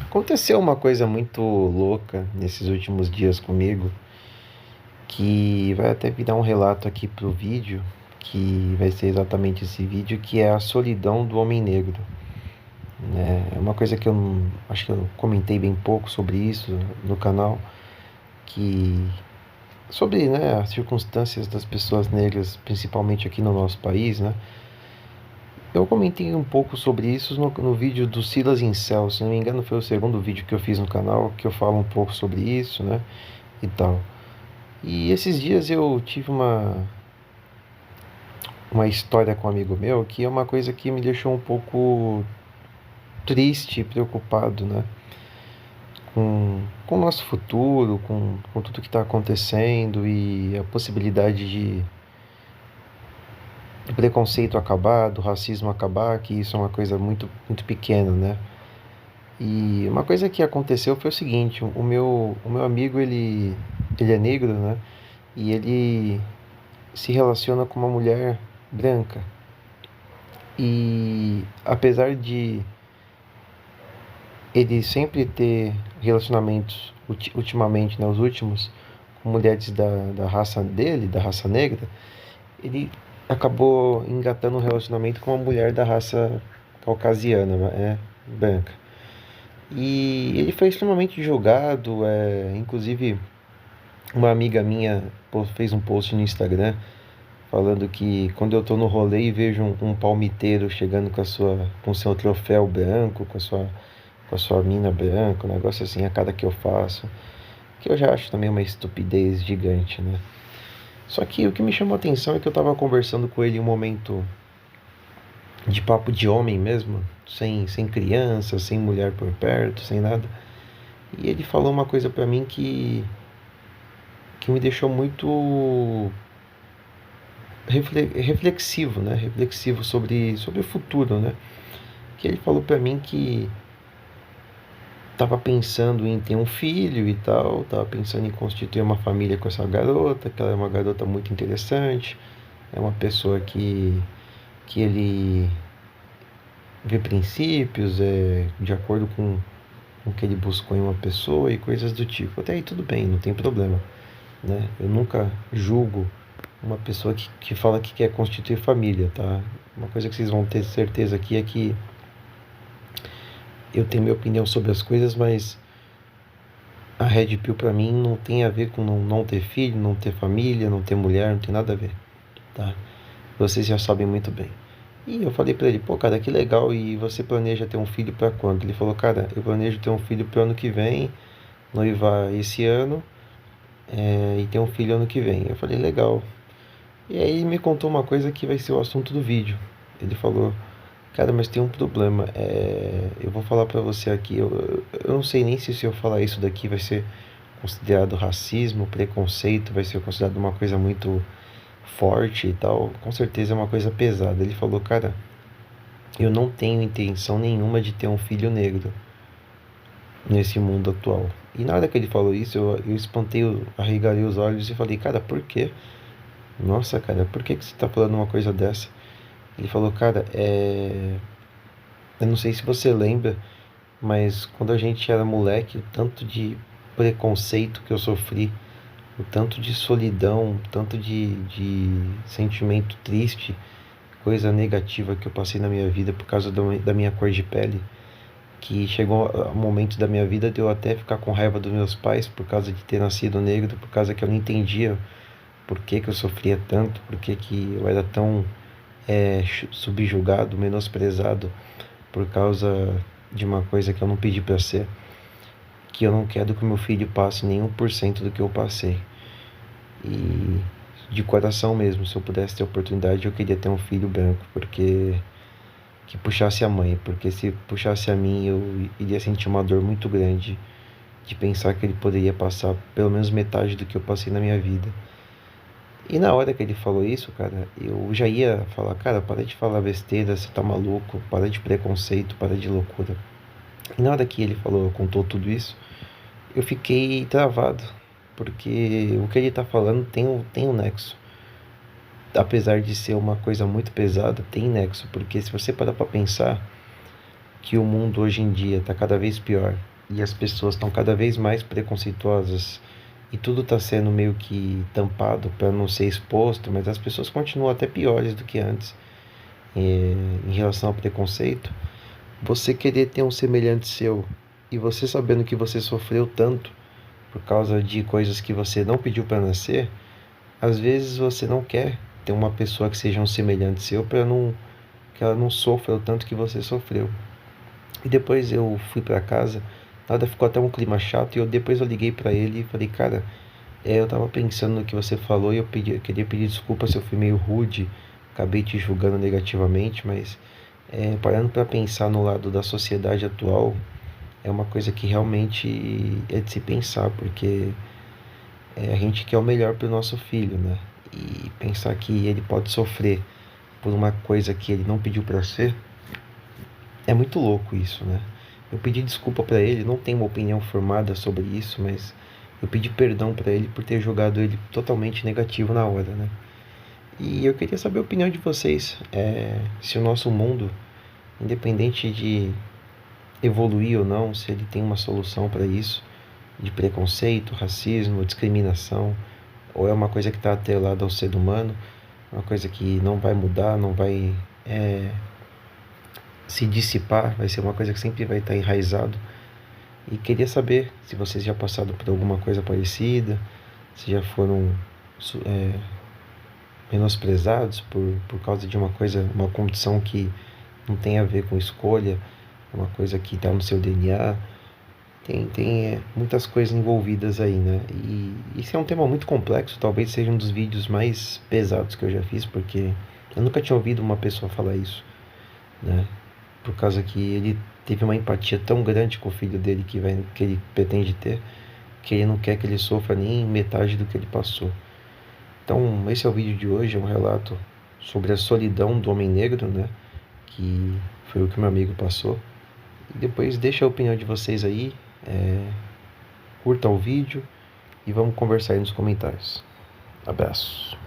Aconteceu uma coisa muito louca nesses últimos dias comigo, que vai até virar um relato aqui pro vídeo, que vai ser exatamente esse vídeo, que é a solidão do homem negro, né? É uma coisa que eu não, acho que eu comentei bem pouco sobre isso no canal, que sobre, né, as circunstâncias das pessoas negras, principalmente aqui no nosso país, né? Eu comentei um pouco sobre isso no vídeo do Silas Incel, se não me engano foi o segundo vídeo que eu fiz no canal, que eu falo um pouco sobre isso, né, e tal. E esses dias eu tive uma história com um amigo meu que é uma coisa que me deixou um pouco triste e preocupado, né, com o nosso futuro, com tudo que está acontecendo e a possibilidade de do preconceito acabar, do racismo acabar, que isso é uma coisa muito pequena, né? E uma coisa que aconteceu foi o seguinte, o meu amigo, ele é negro, né? E ele se relaciona com uma mulher branca. E apesar de ele sempre ter relacionamentos, ultimamente, né, os últimos, com mulheres da raça dele, da raça negra, ele acabou engatando um relacionamento com uma mulher da raça caucasiana, branca. E ele foi extremamente julgado, inclusive uma amiga minha fez um post no Instagram falando que quando eu tô no rolê e vejo um palmiteiro chegando com seu troféu branco, com a sua mina branca, um negócio assim a cada que eu faço, que eu já acho também uma estupidez gigante, né? Só que o que me chamou a atenção é que eu tava conversando com ele em um momento de papo de homem mesmo, sem criança, sem mulher por perto, sem nada. E ele falou uma coisa pra mim que me deixou muito reflexivo, né? Reflexivo sobre o futuro, né? Que ele falou pra mim que tava pensando em ter um filho e tal, tava pensando em constituir uma família com essa garota, que ela é uma garota muito interessante, é uma pessoa que ele vê princípios, de acordo com o que ele buscou em uma pessoa e coisas do tipo. Até aí tudo bem, não tem problema, né? Eu nunca julgo uma pessoa que fala que quer constituir família, tá? Uma coisa que vocês vão ter certeza aqui é que eu tenho minha opinião sobre as coisas, mas a Red Pill pra mim não tem a ver com não ter filho, não ter família, não ter mulher, não tem nada a ver, tá? Vocês já sabem muito bem. E eu falei pra ele, pô, cara, que legal, e você planeja ter um filho pra quando? Ele falou, cara, eu planejo ter um filho pro ano que vem, noivar esse ano, e ter um filho ano que vem. Eu falei, legal. E aí ele me contou uma coisa que vai ser o assunto do vídeo. Ele falou, cara, mas tem um problema. Eu vou falar pra você aqui. Eu não sei nem se eu falar isso daqui vai ser considerado racismo, preconceito, vai ser considerado uma coisa muito forte e tal. Com certeza é uma coisa pesada. Ele falou, cara, eu não tenho intenção nenhuma de ter um filho negro nesse mundo atual. E na hora que ele falou isso, eu espantei, arregalei os olhos e falei, cara, por quê? Nossa, cara, por que você tá falando uma coisa dessa? Ele falou, cara, eu não sei se você lembra, mas quando a gente era moleque, o tanto de preconceito que eu sofri, o tanto de solidão, o tanto de sentimento triste, coisa negativa que eu passei na minha vida por causa da minha cor de pele, que chegou a momento da minha vida de eu até ficar com raiva dos meus pais por causa de ter nascido negro, por causa que eu não entendia por que que eu sofria tanto, por que que eu era tão subjugado, menosprezado por causa de uma coisa que eu não pedi para ser, que eu não quero que meu filho passe nem 1% do que eu passei. E de coração mesmo, se eu pudesse ter oportunidade, eu queria ter um filho branco, porque que puxasse a mãe, porque se puxasse a mim, eu iria sentir uma dor muito grande de pensar que ele poderia passar pelo menos metade do que eu passei na minha vida. E na hora que ele falou isso, cara, eu já ia falar, cara, para de falar besteira, você tá maluco, para de preconceito, para de loucura. E na hora que ele falou, contou tudo isso, eu fiquei travado, porque o que ele tá falando tem um nexo. Apesar de ser uma coisa muito pesada, tem nexo, porque se você parar pra pensar que o mundo hoje em dia tá cada vez pior, e as pessoas estão cada vez mais preconceituosas e tudo está sendo meio que tampado para não ser exposto, mas as pessoas continuam até piores do que antes em relação ao preconceito. Você querer ter um semelhante seu e você sabendo que você sofreu tanto por causa de coisas que você não pediu para nascer, às vezes você não quer ter uma pessoa que seja um semelhante seu para não que ela não sofra o tanto que você sofreu. E depois eu fui para casa, nada, ficou até um clima chato e depois eu liguei para ele e falei, cara, eu tava pensando no que você falou e eu queria pedir desculpa se eu fui meio rude, acabei te julgando negativamente, mas parando para pensar no lado da sociedade atual, é uma coisa que realmente é de se pensar, porque a gente quer o melhor para o nosso filho, né? E pensar que ele pode sofrer por uma coisa que ele não pediu para ser, é muito louco isso, né? Eu pedi desculpa para ele, não tenho uma opinião formada sobre isso, mas eu pedi perdão para ele por ter jogado ele totalmente negativo na hora, né? E eu queria saber a opinião de vocês, se o nosso mundo, independente de evoluir ou não, se ele tem uma solução para isso, de preconceito, racismo, discriminação, ou é uma coisa que está atrelada ao ser humano, uma coisa que não vai mudar, não vai se dissipar, vai ser uma coisa que sempre vai estar enraizado. E queria saber se vocês já passaram por alguma coisa parecida, se já foram menosprezados por causa de uma coisa, uma condição que não tem a ver com escolha, é uma coisa que está no seu DNA. Tem muitas coisas envolvidas aí, né? E isso é um tema muito complexo, talvez seja um dos vídeos mais pesados que eu já fiz, porque eu nunca tinha ouvido uma pessoa falar isso, né? Por causa que ele teve uma empatia tão grande com o filho dele que ele pretende ter, que ele não quer que ele sofra nem metade do que ele passou. Então, esse é o vídeo de hoje, é um relato sobre a solidão do homem negro, né? Que foi o que meu amigo passou. E depois deixa a opinião de vocês aí, curta o vídeo e vamos conversar aí nos comentários. Abraço.